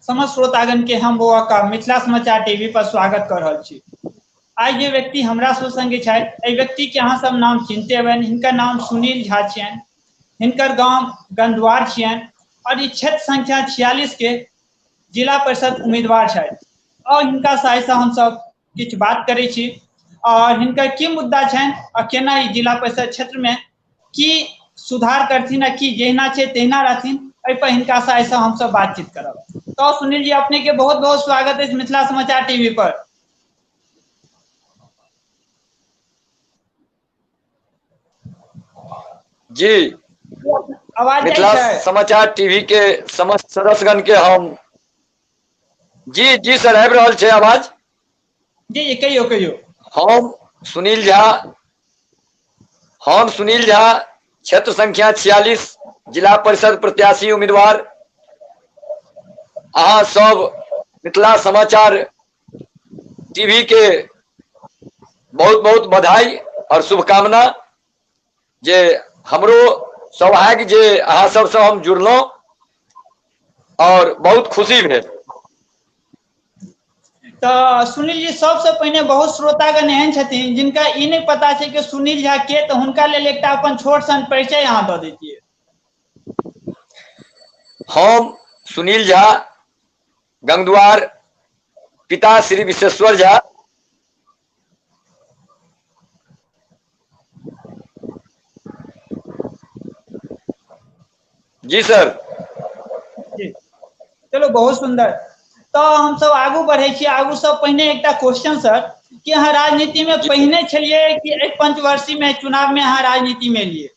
समस्त श्रोतागण के हम बउआ का मिथिला समाचार टीवी पर स्वागत कर रहल छी। आज जे व्यक्ति हमरा सब संगे छथि, एहि व्यक्ति के अहाँ सब नाम चिन्हते हेबनि। हिनकर नाम सुनील झा छियनि। हिनकर गांव गंधवार छियनि और ई क्षेत्र संख्या 46 के जिला परिषद उम्मीदवार छथि और हिनका साथ हम सब किछु बात करै छी और हिनकर की मुद्दा छनि और केना ई जिला परिषद क्षेत्र में की सुधार करथिन आ की जहिना छै तहिना रहथिन, एहि पर हिनका साथ हम सब बातचीत करब। तो सुनील जी, अपने के बहुत बहुत स्वागत है मिथिला समाचार टीवी पर। जी, आवाज मिथिला समाचार टीवी के समस्त सदस्यगण के हम जी सर आबि रहल छै आवाज। जी कहियो कहियो। हम सुनील झा क्षेत्र संख्या 46 जिला परिषद प्रत्याशी उम्मीदवार। अहाँ सब मिथिला समाचार टीवी के बहुत बहुत बधाई और शुभकामना जे हमरो सौभाग्य जे अहाँ सबसे हम जुड़लहुं और बहुत खुशी भेल। तो सुनील जी, सबसे पहले बहुत श्रोतागण एहन छथिन जिनका ई नहीं पता छै कि सुनील झा के, तो हुनका लेल एकटा अपन छोट सन परिचय अहाँ दऽ दैतियै। हम सुनील झा, गंगद्वार, पिता श्री विश्वेश्वर झा। जी सर। जी, चलो बहुत सुंदर। तो हम सब आगू बढ़े छी। आगू सब पहिने एकटा क्वेश्चन सर कि अहाँ राजनीति में पहिने छलिए कि एहि पंचवर्षीय में चुनाव में अहाँ राजनीति में एलिए?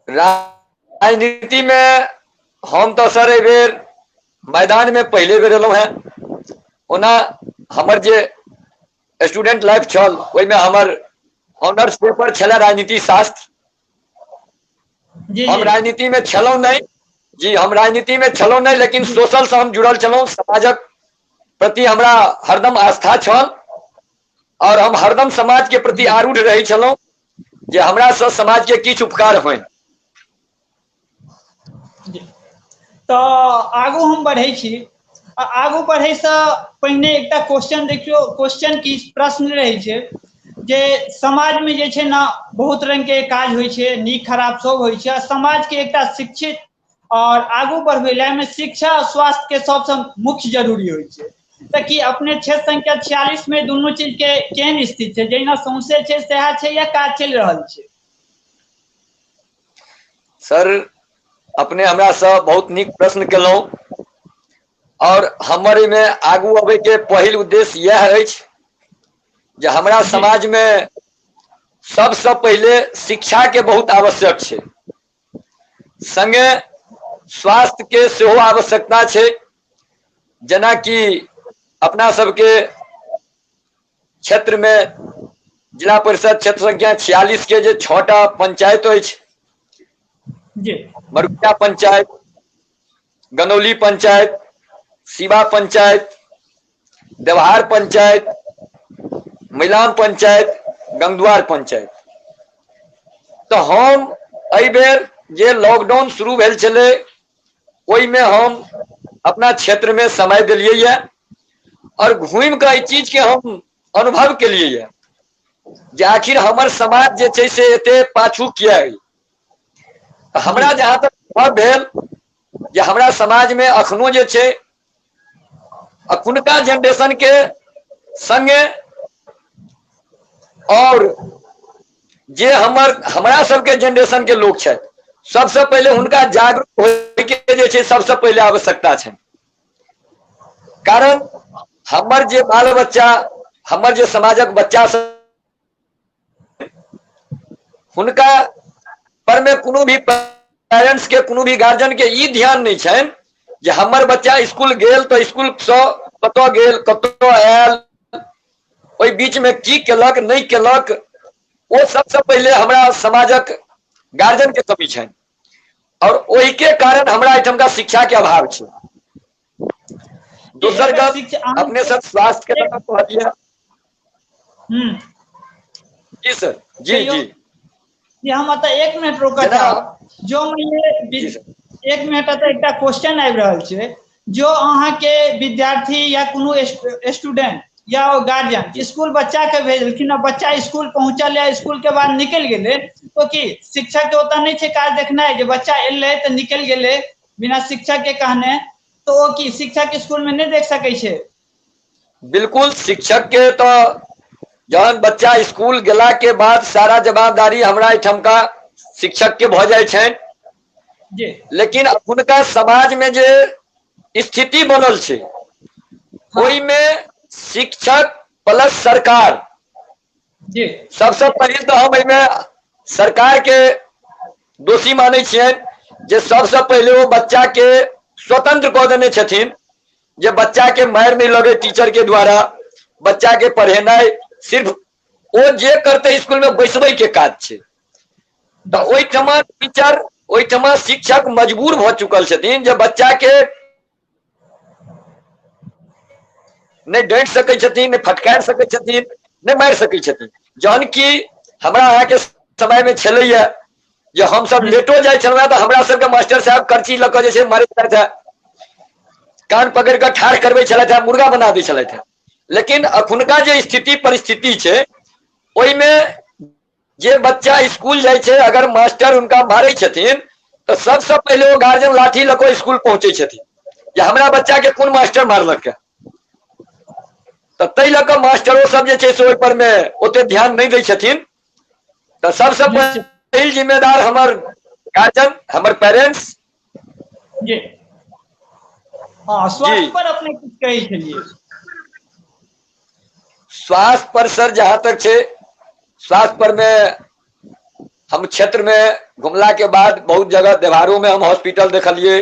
राजनीति में हम तो सर एहि बेर मैदान में पहले बेर एलहुं हैं। ओना हमर जे स्टूडेंट लाइफ छल ओहि में हमर ऑनर्स पेपर छला राजनीति शास्त्र। हम राजनीति में छलहुं नहीं जी, हम राजनीति में छलहुं नहीं, लेकिन सोशल से हम जुड़ल छलहुं। समाजक प्रति हमरा हरदम आस्था छल और हम हरदम समाज के प्रति आरूढ़ रही छलहुं जे हमरा से समाज के किछु उपकार होय। तो आगू हम बढ़े छी। आगू बढ़े से पहिने एकटा क्वेश्चन देखियो, क्वेश्चन की प्रश्न रहे छै जे समाज में जे छै ना बहुत रंग के काज होय छै, नीक खराब सब होय छै। समाज के एकटा शिक्षित और आगू बढ़वे ला में शिक्षा और स्वास्थ्य के सबसे मुख्य जरूरी होय छै। तो कि अपने क्षेत्र संख्या 46 में दोनों चीज के केहन स्थिति छै? जहिना सौंसे छै सएह छै या काज चल रहल छै? सर, अपने हमरा से बहुत नीक प्रश्न केलहुं और हमर में आगू अबै के पहिल उद्देश्य यह अछि जे हमरा समाज में सबसे पहले शिक्षा के बहुत आवश्यक छै, संगे स्वास्थ्य के सेहो आवश्यकता छै। जेना कि अपना सबके क्षेत्र में जिला परिषद क्षेत्र संख्या 46 के जे 6टा पंचायत अछि, मरुआ पंचायत, गनौली पंचायत, शिवा पंचायत, देवहार पंचायत, मैलाम पंचायत, गंगद्वार पंचायत। तो हम एहि बेर जे लॉकडाउन शुरू भेल छले ओहि में हम अपना क्षेत्र में समय दिलिये ये और घूम के एहि चीज के हम अनुभव के लिए ये जे आखिर हमर समाज जे छै से एते पाछू किया है। हमरा जहां तक अनुभव भेल जे हमरा समाज में अखनो जे छै अखुनका जनरेशन के संगे और जे हमरा सबके जनरेशन के लोग छै, सबसे पहले हुनका जागरूक होय के जे छै सबसे पहले आवश्यकता छै। कारण हमर जे बाल बच्चा, हमर जे समाजक बच्चा सब, हुनका पर में कोनो भी पेरेंट्स के, कोनो भी गार्जियन के ई ध्यान नहीं छन जे हमर बच्चा स्कूल गेल तो स्कूल से कतौ गेल, कतौ आयल, ओहि बीच में की केलक नहीं केलक, वो सबसे पहले हमरा समाजक गार्जियन के कमी छै और ओहि के कारण हमरा एठम का शिक्षा के अभाव छै। दोसर गप अपने सब स्वास्थ्य के तरफ कह दिया। जी सर, जी जी हम आता 1 मिनट रोका था। जो मैंने एक मिनट तो एक क्वेश्चन आबि रहल छै। जो अहाँ के विद्यार्थी या कोनो स्टूडेंट या गार्जियन स्कूल बच्चा के भेजलखिन, बच्चा स्कूल पहुंचल या स्कूल के बाद निकल गेले, तो की शिक्षक के ओतऽ नहीं छै काज देखनाइ जे बच्चा एलै तऽ निकल गेलै बिना शिक्षक के कहने, तो वो की शिक्षक स्कूल में नहीं देख सकै छै? बिल्कुल, शिक्षक के तो जहन बच्चा स्कूल गेला के बाद सारा जवाबदारी हमरा एहिठाम का शिक्षक के भ जाय छै। लेकिन अखुनका समाज में जे स्थिति बनल छै, ओहि में शिक्षक प्लस सरकार, सबसे पहले तो हम एहिमे सरकार के दोषी मानै छियनि जे सबसे पहले वो बच्चा के स्वतंत्र कऽ देने छथिन, जे बच्चा के मार नहीं लगे टीचर के द्वारा, बच्चा के पढ़ेनाइ सिर्फ वो जे करते स्कूल में बैसबै के काज छै। तो ओहिठमा टीचर, ओहिठमा शिक्षक मजबूर भ चुकल छथिन जे बच्चा के नहीं डांट सकै छथिन, नहीं फटकार सकै छथिन, नहीं मार सकै छथिन। जहन कि हमरा अहाँ के समय में छलैया जे हम सब लेटो जाय छलहुँ तो हमरा सबके मास्टर साहब करची लऽ कऽ जे छै मारै छलथि है, कान पकड़ कऽ ठाढ़ करबै छलथि है, मुर्गा बना दै छलथि है। लेकिन अखुनका जे स्थिति परिस्थिति छै, ओहिमे जे बच्चा स्कूल जाय छै, अगर मास्टर उनका मारै छथिन तो सबसे पहले वो गार्जियन लाठी लऽ कऽ स्कूल पहुंचे छथिन जे हमरा बच्चा के कोन मास्टर मारलक है। तो तै लऽ कऽ मास्टरो सब जे छै से ओहि पर में ओते ध्यान नहीं दै छथिन। तो सबसे पहिल जिम्मेदार हमर गार्जियन, हमर पेरेंट्स। जी हाँ, स्वास्थ्य पर अपने कुछ कही छलिए। स्वास्थ्य पर सर जहां तक छै, स्वास्थ्य पर में हम क्षेत्र में घुमला के बाद बहुत जगह देवारों में हम हॉस्पिटल देखलिए,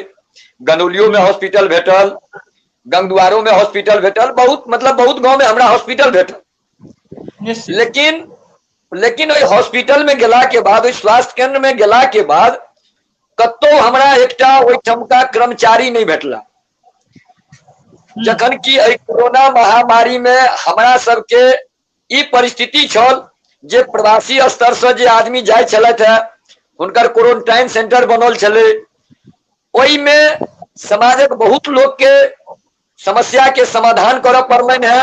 गनौलियों में हॉस्पिटल भेटल, गंगद्वारों में हॉस्पिटल भेटल, बहुत मतलब बहुत गांव में हमरा हॉस्पिटल भेटल। लेकिन ओहि हॉस्पिटल में गेला के बाद, ओहि स्वास्थ्य केंद्र में गेला के बाद कतौ हमरा एकटा ओहिठमका कर्मचारी नहीं भेटला। जखन कि कोरोना महामारी में हमरा सबके ई परिस्थिति छल जे प्रवासी स्तर से जे आदमी जाय छलथि है, हुनकर क्वारंटाइन सेंटर बनल छलै, ओहि में समाजक बहुत लोग के समस्या के समाधान करऽ पड़लनि है,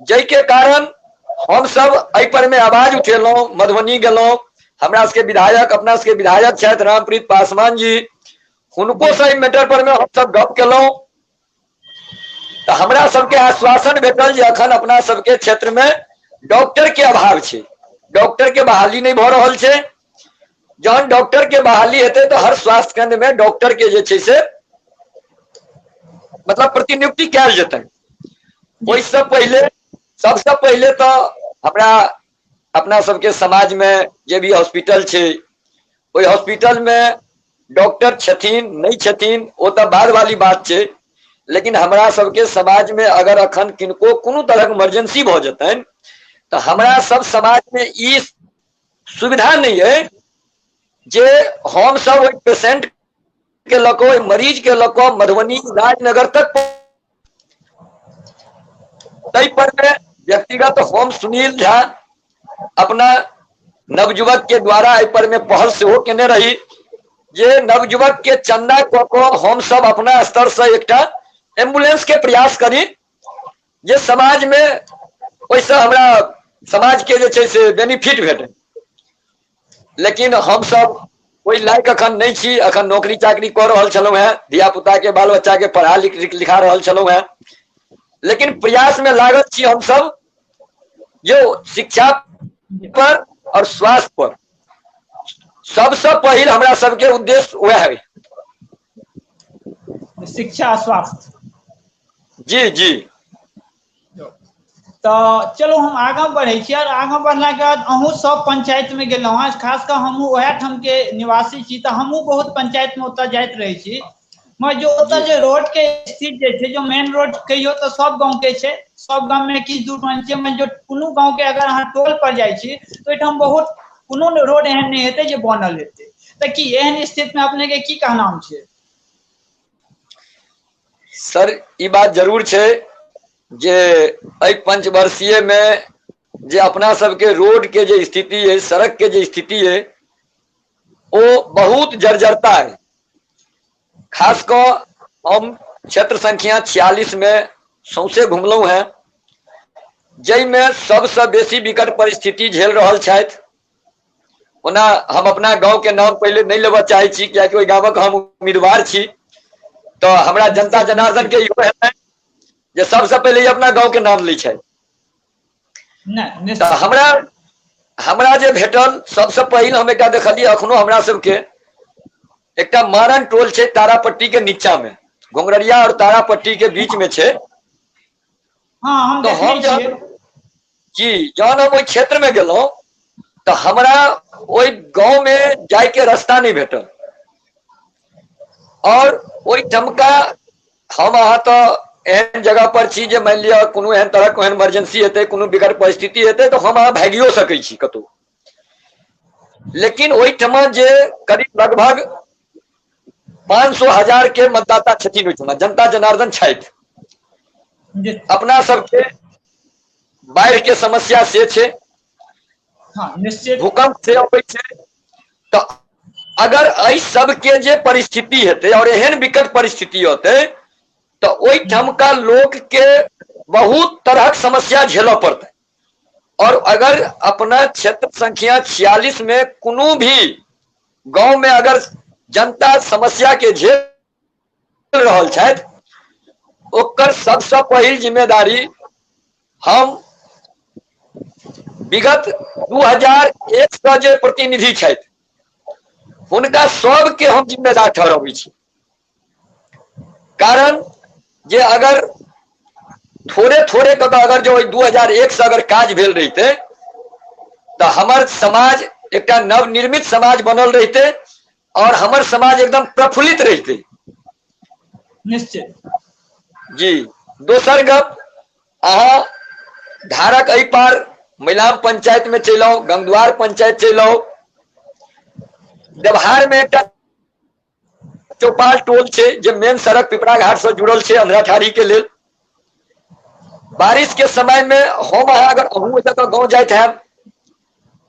जै के कारण हम सब एहि पर में आवाज उठेलहुं, मधुबनी गेलहुं, हमरा सबके विधायक, अपना सबके विधायक छथि रामप्रीत पासवान जी, हुनको से मैटर पर में हम सब गप केलहुं। तो हमरा सबके आश्वासन भेटल जे अखन अपना सबके क्षेत्र में डॉक्टर के अभाव छै, डॉक्टर के बहाली नहीं भ रहल छै। जहन डॉक्टर के बहाली हेतै तो हर स्वास्थ्य केंद्र में डॉक्टर के जे छै से मतलब प्रतिनियुक्ति कैल जेतै। ओहिसँ पहले सबसे पहले तो हमरा अपना सबके समाज में जे भी हॉस्पिटल छै, ओहि हॉस्पिटल में डॉक्टर छथिन नहीं छथिन वो तो बाद वाली बात छै। लेकिन हमरा सबके समाज में अगर अखन किनको कोनो तरह इमरजेंसी भ जेतनि तो हमरा सब समाज में ई सुविधा नहीं है जे हम सब ओहि पेशेंट के लऽ कऽ, मरीज के लऽ कऽ मधुबनी राजनगर तक। तै पर में व्यक्तिगत हम सुनील झा अपना नवयुवक के द्वारा एहि पर में पहल सेहो केने रही जे नवयुवक के चंदा कऽ कऽ हम सब अपना स्तर से एकटा एम्बुलेंस के प्रयास करी जे समाज में, ओहिसँ हमरा समाज के जे छै से बेनिफिट भेटे। लेकिन हम सब ओहि लायक अखन नहीं छी, अखन नौकरी चाकरी कऽ रहल छलहुँ हैं, धिया पुता के बाल बच्चा के पढ़ा लिखा रहल छलहुँ हैं। लेकिन प्रयास में लागल छी हम सब जो शिक्षा पर और स्वास्थ्य पर सबसे पहिल हमरा सबके उद्देश्य वह है, शिक्षा स्वास्थ्य। जी जी। तो चलो हम आगे बढ़े छी, और आगे बढ़ला के बाद अहूँ सब पंचायत में गेलहुँ हैं, खास कर हमहूँ वह ठाम के निवासी छी, तो हमहूँ बहुत पंचायत में ओतऽ जाइत रहे छी। मगर जो ओतऽ जो रोड के स्थिति जे छै, जो मेन रोड कहियो तो सब गांव के छै, सब गांव में किछु दूर में छै, जो कोनो गांव के अगर अहाँ टोल पर जाइ छी तो एठाम बहुत कोनो रोड एहन नहीं हेतै जे बनल हेतै। तो की एहन स्थिति में अपने के की कहना छै? सर ई बात जरूर छै जे एहि पंचवर्षीय में जे अपना सबके रोड के जे स्थिति है, सड़क के जे स्थिति है, वो बहुत जर्जरता है। खास कर हम क्षेत्र संख्या 46 में सौंसे घुमलू हैं, जैमे सबसे बेसी विकट परिस्थिति झेल रहल छथि। ओना हम अपना गांव के नाम पहले नहीं लेबऽ चाहे छी, कियाकि ओहि गांवक हम उम्मीदवार छी, तो हमरा जनता जनार्दन के इहो है जे सबसे पहले अपना गांव के नाम लै छै। तो हमरा जे भेटल सबसे पहिल हम एकटा देखलिए, अखनो हमरा सबके एकटा मारन टोल छै तारापट्टी के नीचा में, घुंगररिया और तारापट्टी के बीच में छै। हाँ, हम तो हम जहन हम ओहि क्षेत्र में गेलहुं तो हमरा ओहि गांव में जाय के रास्ता नहीं भेटल, और ओहि ठमका हम अहाँ तो एहन जगह पर छी जे मान लिया कोनो एहन तरह को इमरजेंसी हेतै, कोनो विकट परिस्थिति हेतै तो हम अहाँ भागियो सकै छी कतौ। लेकिन ओहि ठमा जे करीब लगभग 500,000 के मतदाता छथिन, ओहिठमा जनता जनार्दन छथि। अपना सबके बाढ़ि के समस्या से छै, हाँ, निश्चित भूकंप से अबै छै। तो अगर एहि सबके जे परिस्थिति हेतै और एहन विकट परिस्थिति होतै तो ओहि ठमका लोग के बहुत तरह समस्या झेलऽ पड़तै। और अगर अपना क्षेत्र संख्या 46 में कोनो भी गांव में अगर जनता समस्या के झेल रहल छथि, ओकर सबसे पहिल जिम्मेदारी हम विगत 2001 से जे प्रतिनिधि छथि हुनका सबके हम जिम्मेदार ठहराबै छी। कारण जे अगर थोड़े थोड़े के अगर जो 2001 से अगर काज भेल रहिते तो हमर समाज एकटा नवनिर्मित समाज बनल रहिते और हमर समाज एकदम प्रफुल्लित रहिते। निश्चित जी। दोसर गप, अहाँ धारक एहि पार मैलाम पंचायत में चलि आओ, गंगद्वार पंचायत चलि आओ, देवहार में एकटा चौपाल टोल छै जे मेन सड़क पिपरा घाट से जुड़ल छै अंधराठाड़ी के लेल। बारिश के समय में हम अहाँ अगर अहूँ तक गाँव जाइत हैब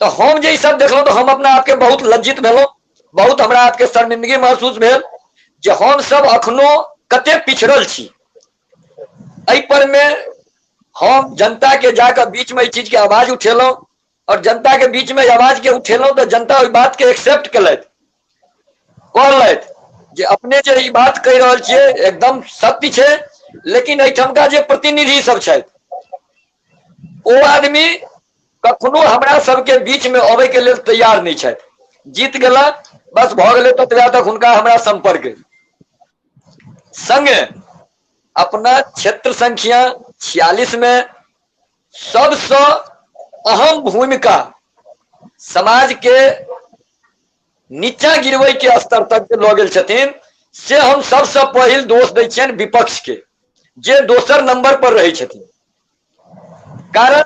तो हम जे सब देखलहुँ तो हम अपना आपके बहुत लज्जित भेलहुँ, बहुत हमरा आपके शर्मिंदगी महसूस भेल जे हम सब अखनो कते पिछड़ल छी। एहि पर में हम जनता के जाकर बीच में इस चीज के आवाज उठेलहुँ और जनता के बीच में आवाज के उठेलहुँ तो जनता ओहि बात के एक्सेप्ट केलथि, कहलथि जे अपने जे ई बात कहि रहल छियै एकदम सत्य छै, लेकिन एहिठमका जे प्रतिनिधि सब छथि ओ आदमी कखनो हमरा सबके बीच में अबै के लेल तैयार नहीं छथि। जीत गेला बस भऽ गेलै ततबे तक हुनका हमरा संपर्क अइ। संगे अपना क्षेत्र संख्या 46 में सबसे अहम भूमिका समाज के नीचा गिरबै के स्तर तक जे लऽ गेल छथिन से हम सबसे पहिल दोष दै छियनि विपक्ष के, जे दोसर नंबर पर रहै छथिन। कारण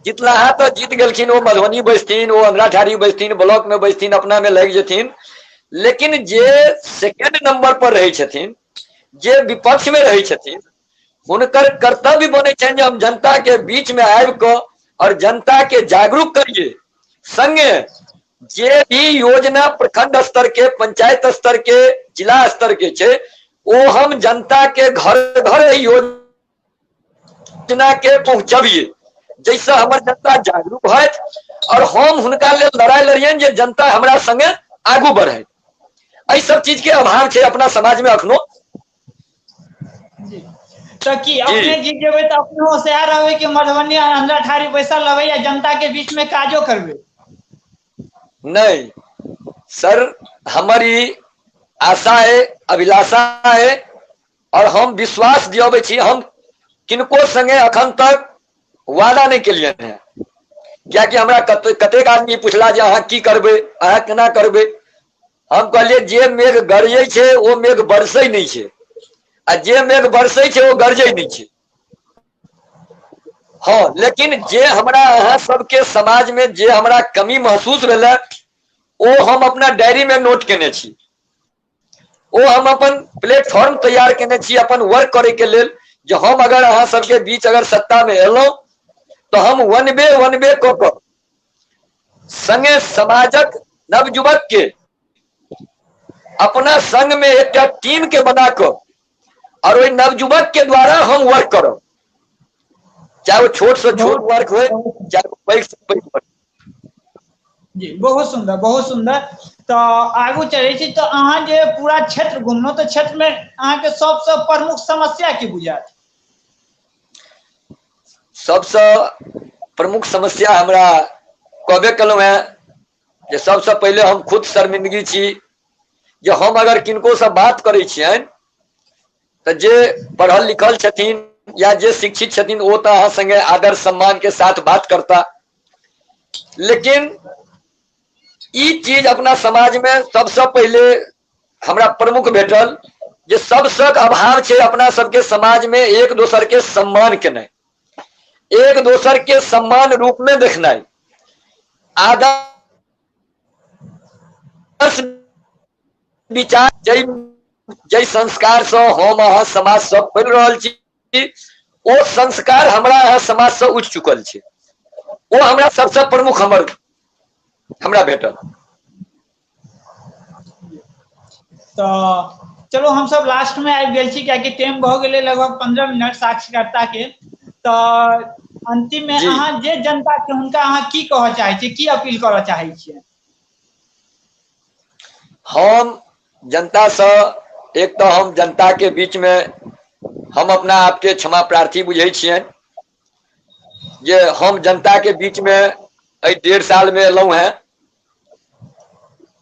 जितलाहा तो जीत गेलखिन, वो मधुबनी बैसथिन, वो अंधराठाड़ी बैसथिन, ब्लॉक में बैसथिन, अपना में लागि जेथिन, लेकिन जे सेकेंड नंबर पर रहै छथिन, जे विपक्ष में रहै छथिन, हुनकर कर्तव्य बनै छनि जे हम जनता के बीच में आबि कऽ और जनता के जागरूक करिए। संगे जे भी योजना प्रखंड स्तर के, पंचायत स्तर के, जिला स्तर के छै, वो हम जनता के घर घर योजना के पहुंचबिए, जैसे हमर जनता जागरूक होत और हम हुनका लेल लड़ाई लड़ियन जे जनता हमरा संगे आगू बढ़े। एहि सब चीज के अभाव छै अपना समाज में अखनो। तो कि अपने जीत जेबै तो अपने होशियार रहबै कि मधुबनी अंधराठाड़ी बैसल रहबै या जनता के बीच में काजो करबै? नहीं सर, हमारी आशा है, अभिलाषा है और हम विश्वास दियाबै छी। हम किनको संगे अखन तक वादा नहीं केलिए हैं, कियाकि हमरा कतेक आदमी पूछला जे अहाँ की करबै, अहाँ केना करबै। हम कहलिए जे मेघ गरजै छै वो मेघ बरसै नहीं छै, आ जे मेघ बरसै छै वो गरजै नहीं छै। हाँ, लेकिन जे हमरा अहाँ सबके समाज में जे हमरा कमी महसूस भेलै वो हम अपना डायरी में नोट केने छी, वो हम अपन प्लेटफॉर्म तैयार केने छी अपन वर्क करे के लेल, जो हम अगर अहाँ सबके बीच अगर सत्ता में एलौं तो हम वन वे कऽ कऽ संगे समाजक नवयुवक के अपना संग में एक टीम के बनाकर और वही नवयुवक के द्वारा हम वर्क करो, चाहे वो छोट से छोट वर्क हो, चाहे वो पैघ से पैघ वर्क। जी बहुत सुंदर, बहुत सुंदर। तो आगू चले छी, तो अहाँ जे पूरा क्षेत्र घूमलो, तो क्षेत्र में अहाँ के सबसे प्रमुख समस्या की बुझात? सबसे प्रमुख समस्या हमरा कहबे कलहुँ है जे सबसे पहले हम खुद शर्मिंदगी छी जे हम अगर किनको से बात करै छियनि तो जे पढ़ल लिखल छथिन या जे शिक्षित छथिन वो तो अहाँ संगे आदर सम्मान के साथ बात करता, लेकिन ई चीज अपना समाज में सबसे पहले हमरा प्रमुख भेटल जे सबसे अभाव छै अपना सबके समाज में एक दोसर के सम्मान केनाइ, एक दोसर के सम्मान रूप में देखनाइ, आदर्श विचार जै संस्कार से हम अहाँ समाज से पढ़ि रहल छी, ओ संस्कार हमरा अहाँ समाज से उठि चुकल छै, वो हमरा सबसे प्रमुख हमरा भेटल। तो चलो हम सब लास्ट में आबि गेल छी, कियाकि टाइम भ गेलै लगभग 15 मिनट साक्षरता के। तो अंतिम में अहाँ जे जनता के हुनका अहाँ की कहऽ चाहै छी, की अपील करऽ चाहै छियै? हम जनता से एक तो हम जनता के बीच में हम अपना आपके क्षमा प्रार्थी बुझे छियनि जे हम जनता के बीच में 1.5 साल में एलहुं हैं,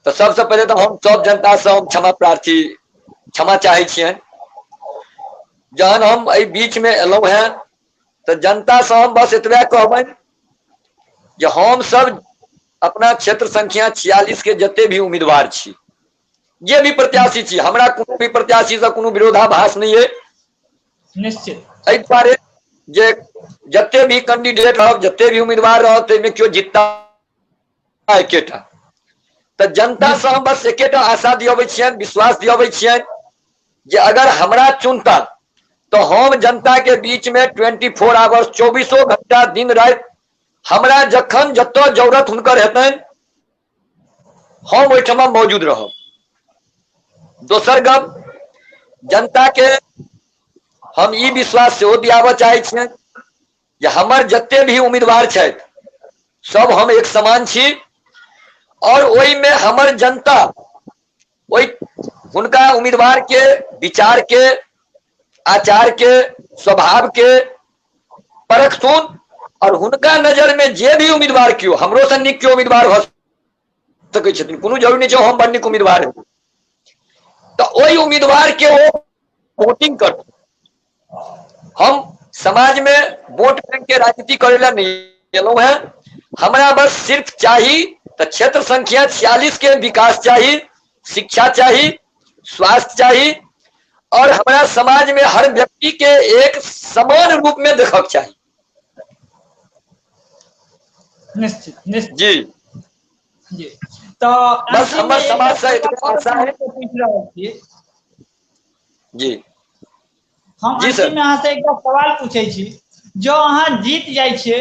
तो सबसे पहले तो हम सब जनता से हम क्षमा चाहे छियनि। जहन हम एहि बीच में एलहुं हैं तो जनता से हम बस एतबे कहबनि जे हम सब अपना क्षेत्र संख्या 46 के जते भी उम्मीदवार छी, जे भी प्रत्याशी छी, हमरा कोनो भी प्रत्याशी से कोनो विरोधाभास नहीं है निश्चित। एहि दुआरे जे जते भी कैंडिडेट रहब, जते भी उम्मीदवार रहब, ताहिमे केओ जितता एकेटा। तो जनता से हम बस एकेटा आशा दियबै छियनि, विश्वास दियबै छियनि जे अगर हमरा चुनता तो हम जनता के बीच में 24 आवर्स 24 घंटा दिन रात हमरा जखन जतो जरूरत हुनकर हेतनि हम ओहिठमा मौजूद रहब। दोसर गप, जनता के हम ई विश्वास सेहो दियाबऽ चाहै छियनि जे हमर जते भी उम्मीदवार छथि सब हम एक समान छी, और ओहि में हमर जनता ओहि हुनका उम्मीदवार के विचार के, आचार के, स्वभाव के परखथुन, और हुनका नजर में जे भी उम्मीदवार कियो हमरो से नीक कियो उम्मीदवार भ सकै छथिन, कोनो जरूरी नहीं छै हम बड़ नीक उम्मीदवार हेबै, तो ओहि उम्मीदवार के वो वोटिंग करथुन। हम समाज में वोट बैंक के राजनीति करे ला नहीं एलहुं हैं, हमरा बस सिर्फ चाही तो क्षेत्र संख्या 46 के विकास चाहिए, शिक्षा चाहिए, स्वास्थ्य चाहिए, और हमारा समाज में हर व्यक्ति के एक समान रूप में देखक चाहिए। निश्चित निश्चित जी जी। तो बस हमारे समाज से इतना आशा है जी। हम जी अंतिम में अहाँ से एक सवाल पूछे छी, जो अहाँ जीत जाय छे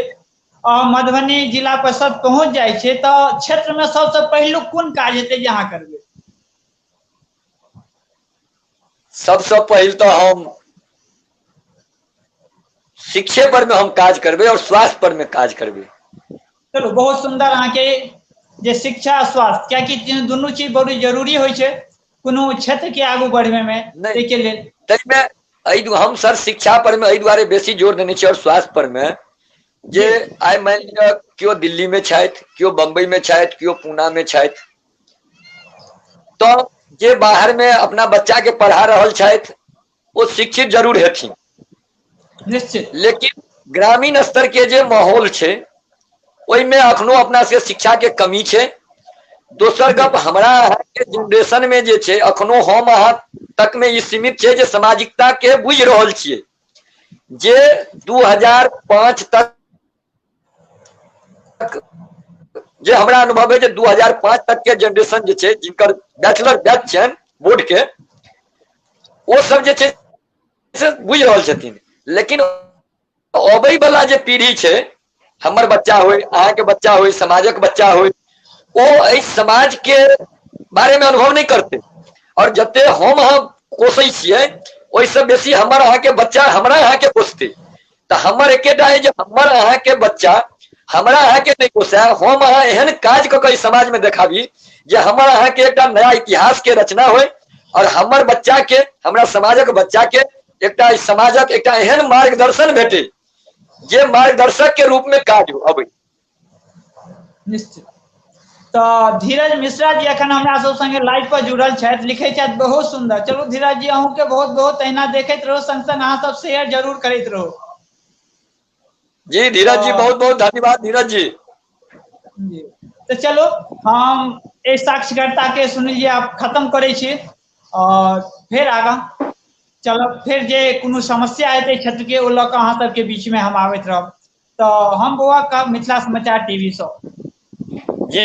और मधुबनी जिला परिषद पहुंच जाय छे, तो क्षेत्र में सबसे पहलू कोन काज हेतै जे अहाँ करबै? सबसे पहले तो हम शिक्षा पर में हम काज करबे और स्वास्थ्य पर में काज करबे। चलो बहुत सुंदर। अहाँ के जे शिक्षा स्वास्थ्य, क्या दोनों चीज बहुत जरूरी होय छे कोनो क्षेत्र के आगू बढ़वे में, तै के लेल तैमे हम सर शिक्षा पर में एहि दुआरे बेसी जोर देने छी और स्वास्थ्य पर में जे आइ मान लिअ क्यों दिल्ली में छथि, क्यों बम्बई में छथि, क्यों पूना में छथि, तो जे बाहर में अपना बच्चा के पढ़ा रहल छथि वो शिक्षित जरूर हेथिन निश्चित, लेकिन ग्रामीण स्तर के जे माहौल छे ओहि में अखनो अपना से शिक्षा के कमी छे। दोसर गप, हमरा के जनरेशन में जे छे अखनो हम अहाँ तक में ई सीमित छे जे सामाजिकता के बुझ रहल छिए, जे 2005 तक जे हमरा अनुभव है जे 2005 तक के जनरेशन जे छे जिनकर बैचलर बैच छन बोर्ड के, वो सब जे छे से बुझ रहल छथिन, लेकिन अबै वाला जे पीढ़ी छे, हमर बच्चा होय, अहाँ के बच्चा होय, समाजक बच्चा होय, वो इस समाज के बारे में अनुभव नहीं करते। और जते हम अहाँ कोसै छियै ओइसे बेसी हमर अहाँ के बच्चा हमरा अहाँ के कोसते। तो हमर एकेटा है जे हमर अहाँ के बच्चा हमरा अहाँ के नहीं कोसे, हम अहाँ एहन काज क के समाज में देखाबी जे हमर अहाँ के एकटा नया इतिहास के रचना होय और हमर बच्चा के, हमरा समाजक बच्चा के एकटा समाजक एकटा एहन मार्गदर्शन भेटे जे मार्गदर्शक के रूप में काज हो अबै। निश्चित। तो धीरज मिश्रा जी अखन हमरा सब संगे लाइव पर जुड़ल छथि, लिखै छथि बहुत सुंदर। चलू धीरज जी अहूँ के बहुत बहुत अहिना देखैत रहो, संग संग अहाँ सब शेयर जरूर करैत रहो। जी धीरज जी बहुत बहुत धन्यवाद धीरज जी। तो चलो हम इस साक्षरता के सुनिल जी आप खत्म करे छी और फिर आगा चलो फिर जे कोनो समस्या हेतै क्षेत्र के ओ लऽ कऽ अहाँ सबके बीच में हम आबैत रहब। तो हम बौआ का मिथिला समाचार टीवी से जी